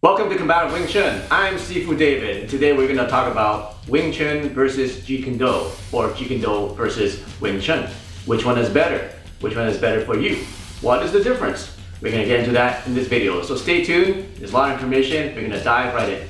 Welcome to Combative Wing Chun. I'm Sifu David. Today we're going to talk about Wing Chun versus Jeet Kune Do, or Jeet Kune Do versus Wing Chun. Which one is better? Which one is better for you? What is the difference? We're going to get into that in this video. So stay tuned. There's a lot of information. We're going to dive right in.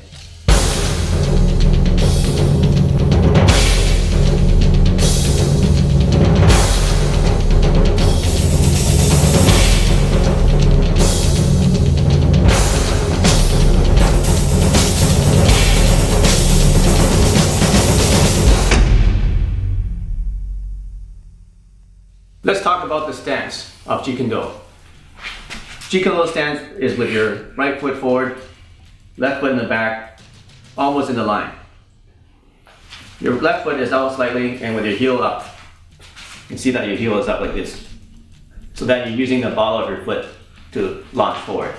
Let's talk about the stance of Jeet Kune Do. Jeet Kune Do stance is with your right foot forward, left foot in the back, almost in the line. Your left foot is out slightly and with your heel up. You can see that your heel is up like this. So that you're using the ball of your foot to launch forward,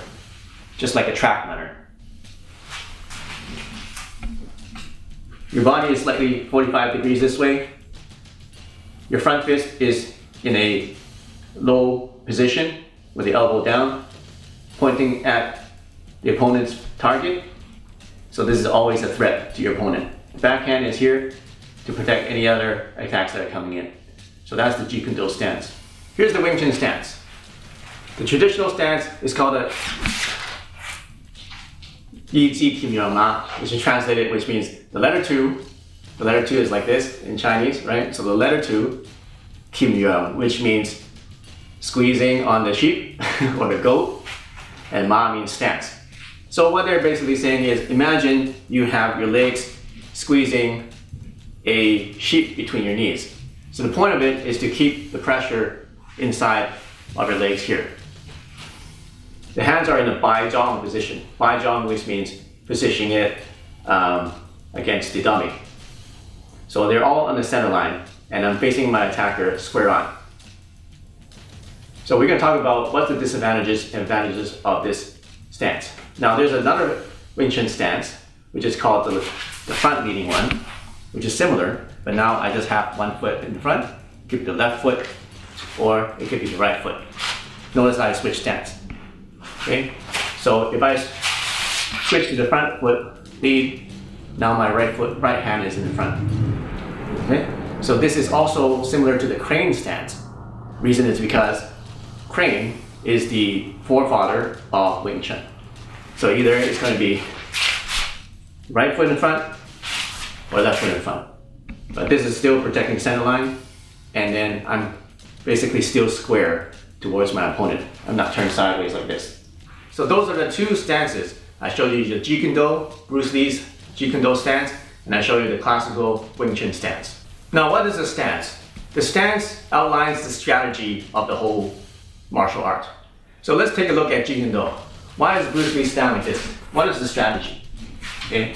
just like a track runner. Your body is slightly 45 degrees this way. Your front fist is in a low position with the elbow down, pointing at the opponent's target. So this is always a threat to your opponent. The backhand is here to protect any other attacks that are coming in. So that's the Jeet Kune Do stance. Here's the Wing Chun stance. The traditional stance is called a Jeet, which is translated, which means the letter 2. The letter 2 is like this in Chinese, right? So the letter 2, Kim Yuan, which means squeezing on the sheep or the goat, and Ma means stance. So what they're basically saying is, imagine you have your legs squeezing a sheep between your knees. So the point of it is to keep the pressure inside of your legs here. The hands are in a Bai Zhang position. Bai Zhang, which means positioning it against the dummy. So they're all on the center line, and I'm facing my attacker square on. So we're going to talk about what the disadvantages and advantages of this stance. Now there's another Wing Chun stance, which is called the front leading one, which is similar, but now I just have one foot in the front. It could be the left foot, or it could be the right foot. Notice I switch stance. Okay? So if I switch to the front foot lead, now my right hand is in the front. Okay? So this is also similar to the crane stance. Reason is because crane is the forefather of Wing Chun. So either it's going to be right foot in front or left foot in front. But this is still protecting center line, and then I'm basically still square towards my opponent. I'm not turned sideways like this. So those are the two stances. I showed you the Jeet Kune Do, Bruce Lee's Jeet Kune Do stance, and I showed you the classical Wing Chun stance. Now, what is a stance? The stance outlines the strategy of the whole martial art. So let's take a look at Jeet Kune Do. Why is Bruce Lee stand like this? What is the strategy? Okay.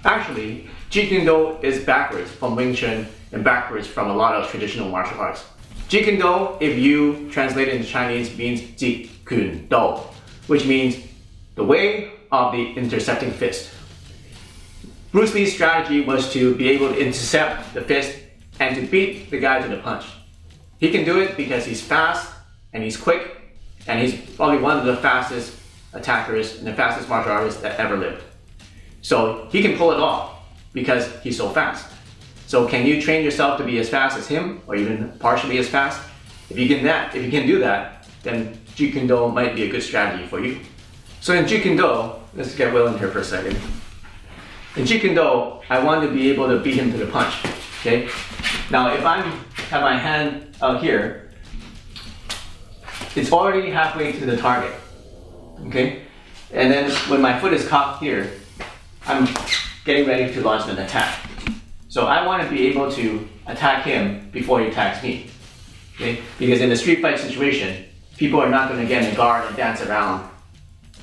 Actually, Jeet Kune Do is backwards from Wing Chun and backwards from a lot of traditional martial arts. Jeet Kune Do, if you translate it into Chinese, means Jeet Kune Do, which means the way of the intercepting fist. Bruce Lee's strategy was to be able to intercept the fist and to beat the guy to the punch. He can do it because he's fast and he's quick, and he's probably one of the fastest attackers and the fastest martial artists that ever lived. So he can pull it off because he's so fast. So can you train yourself to be as fast as him, or even partially as fast? If you can do that, then Jeet Kune Do might be a good strategy for you. So in Jeet Kune Do, let's get Will in here for a second. In Jeet Kune Do, I want to be able to beat him to the punch. Okay. Now, if I have my hand out here, it's already halfway to the target. Okay. And then when my foot is caught here, I'm getting ready to launch an attack. So I want to be able to attack him before he attacks me. Okay. Because in a street fight situation, people are not going to get in guard and dance around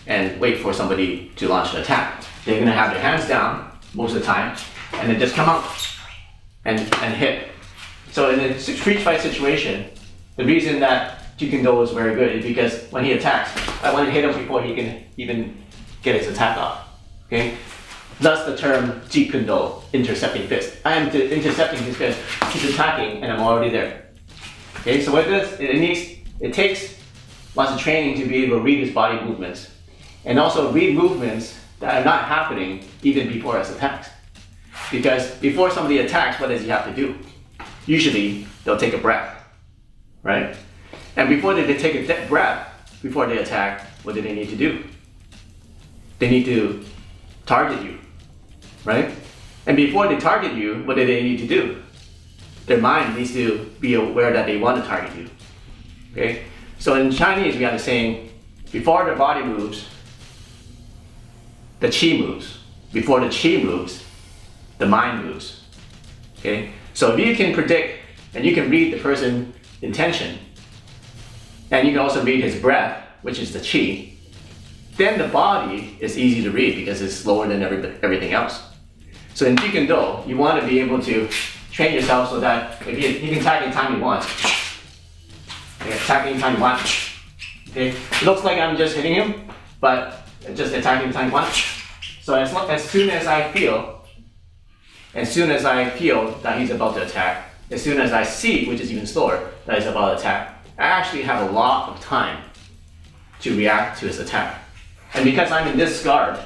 and wait for somebody to launch an attack. They're going to have their hands down most of the time, and then just come out and hit. So in a street fight situation, the reason that Jeet Kune Do is very good is because when he attacks, I want to hit him before he can even get his attack off. Okay? Thus the term Jeet Kune Do, intercepting fist. I am intercepting his fist, he's attacking, and I'm already there. Okay, so what this, it takes lots of training to be able to read his body movements and also read movements that are not happening even before his attacks. Because before somebody attacks, what does he have to do? Usually, they'll take a breath, right? And before they take a breath, before they attack, what do they need to do? They need to target you, right? And before they target you, what do they need to do? Their mind needs to be aware that they want to target you, okay? So in Chinese, we have the saying, before the body moves, the qi moves. Before the qi moves, the mind moves, okay? So if you can predict and you can read the person's intention, and you can also read his breath, which is the qi, then the body is easy to read because it's slower than everything else. So in Jeet Kune Do, you want to be able to train yourself so that if you can attack anytime you want. Okay, attack anytime you want. Okay, it looks like I'm just hitting him, but just attack anytime you want. So as soon as I feel that he's about to attack, as soon as I see, which is even slower, that he's about to attack, I actually have a lot of time to react to his attack. And because I'm in this guard,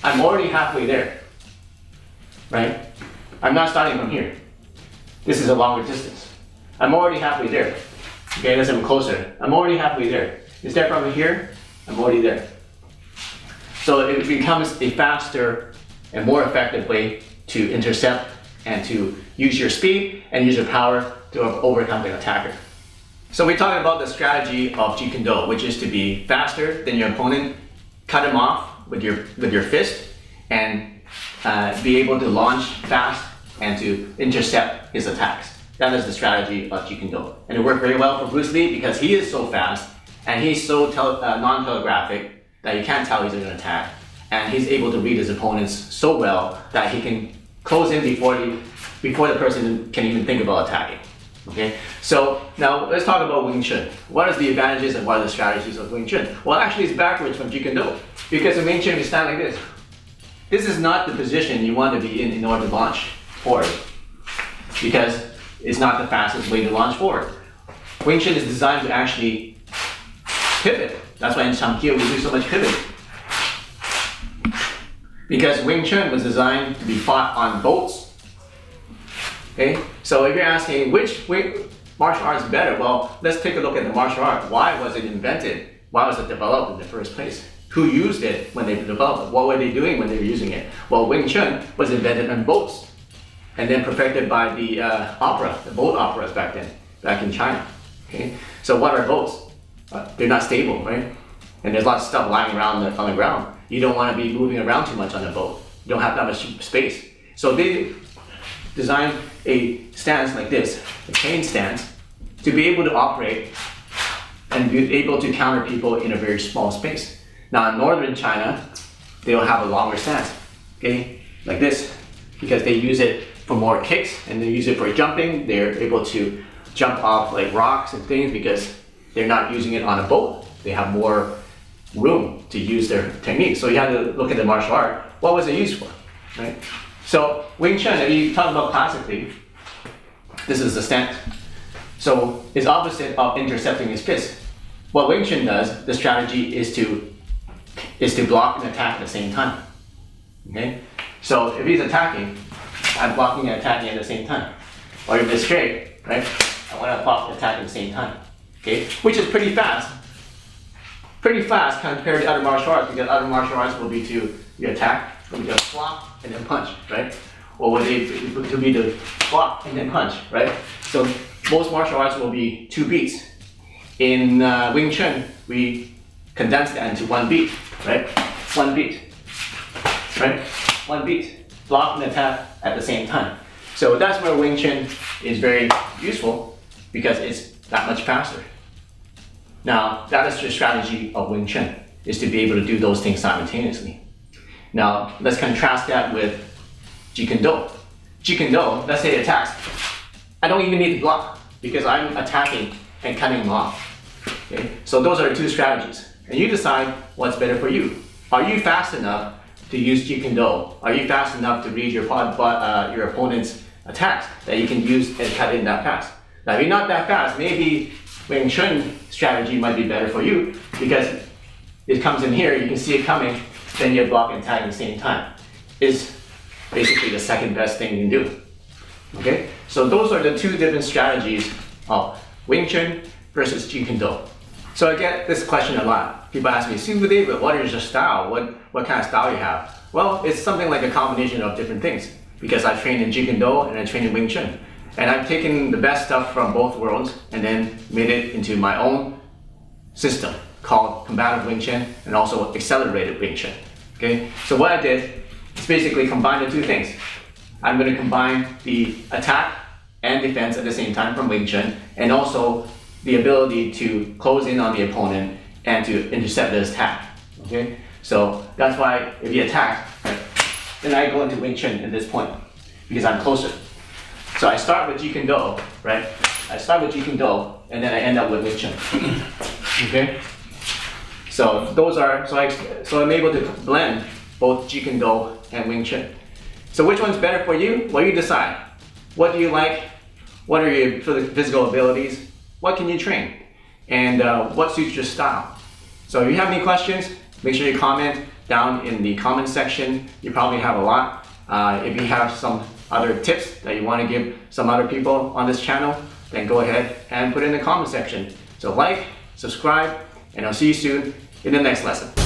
I'm already halfway there, right? I'm not starting from here. This is a longer distance. I'm already halfway there. Okay, let's move closer. I'm already halfway there. Instead from here, I'm already there. So it becomes a faster and more effective way to intercept and to use your speed and use your power to overcome the attacker. So we talked about the strategy of Jeet Kune Do, which is to be faster than your opponent, cut him off with your fist, and be able to launch fast and to intercept his attacks. That is the strategy of Jeet Kune Do. And it worked very well for Bruce Lee because he is so fast and he's so non-telegraphic that you can't tell he's going to attack. And he's able to read his opponents so well that he can close in before the person can even think about attacking. Okay, so now let's talk about Wing Chun. What is the advantages and what are the strategies of Wing Chun? Well, actually it's backwards from Jeet Kune Do, because in Wing Chun you stand like this. This is not the position you want to be in order to launch forward, because it's not the fastest way to launch forward. Wing Chun is designed to actually pivot. That's why in Samkhya we do so much pivot. Because Wing Chun was designed to be fought on boats. Okay, so if you're asking which martial art is better, well, let's take a look at the martial art. Why was it invented? Why was it developed in the first place? Who used it when they developed it? What were they doing when they were using it? Well, Wing Chun was invented on boats and then perfected by the boat operas back in China. Okay, so what are boats? They're not stable, right? And there's lots of stuff lying around on the ground. You don't want to be moving around too much on a boat. You don't have that much space. So they designed a stance like this, a chain stance, to be able to operate and be able to counter people in a very small space. Now in northern China, they'll have a longer stance, okay, like this, because they use it for more kicks and they use it for jumping. They're able to jump off like rocks and things because they're not using it on a boat. They have more room to use their technique. So you have to look at the martial art. What was it used for, right? So Wing Chun, if you talk about classically, this is the stance. So it's opposite of intercepting his fist. What Wing Chun does, the strategy is to block and attack at the same time. Okay? So if he's attacking, I'm blocking and attacking at the same time. Or if it's straight, right? I want to block and attack at the same time. Okay? Which is pretty fast. Pretty fast compared to other martial arts, because other martial arts will be to attack, will be to block and then punch, right? Or would it to be to block and then punch, right? So most martial arts will be 2 beats. In Wing Chun, we condense that into 1 beat, right? 1 beat, right? 1 beat, block and attack at the same time. So that's where Wing Chun is very useful, because it's that much faster. Now, that is the strategy of Wing Chun, is to be able to do those things simultaneously. Now, let's contrast that with Jeet Kune Do. Jeet Kune Do, let's say it attacks. I don't even need to block, because I'm attacking and cutting him off. Okay? So those are the 2 strategies. And you decide what's better for you. Are you fast enough to use Jeet Kune Do? Are you fast enough to read your opponent's attacks that you can use and cut in that fast? Now, if you're not that fast, maybe Wing Chun strategy might be better for you, because it comes in here, you can see it coming, then you block and tag at the same time. Is basically the second best thing you can do. Okay, so those are the two different strategies of Wing Chun versus Jeet Kune Do. So I get this question a lot. People ask me, Sifu David, what is your style? What kind of style you have? Well, it's something like a combination of different things because I train in Jeet Kune Do and I train in Wing Chun. And I've taken the best stuff from both worlds and then made it into my own system called combative Wing Chun and also accelerated Wing Chun. Okay, so what I did is basically combine the two things. I'm going to combine the attack and defense at the same time from Wing Chun, and also the ability to close in on the opponent and to intercept the attack. Okay, so that's why if you attack, right, then I go into Wing Chun at this point because I'm closer. So I start with Jeet Kune Do, right? I start with Jeet Kune Do, and then I end up with Wing Chun. Okay. So those are so I'm able to blend both Jeet Kune Do and Wing Chun. So which one's better for you? Well, you decide. What do you like? What are your physical abilities? What can you train? And what suits your style? So if you have any questions, make sure you comment down in the comment section. You probably have a lot. If you have some other tips that you want to give some other people on this channel, then go ahead and put it in the comment section. So like, subscribe, and I'll see you soon in the next lesson.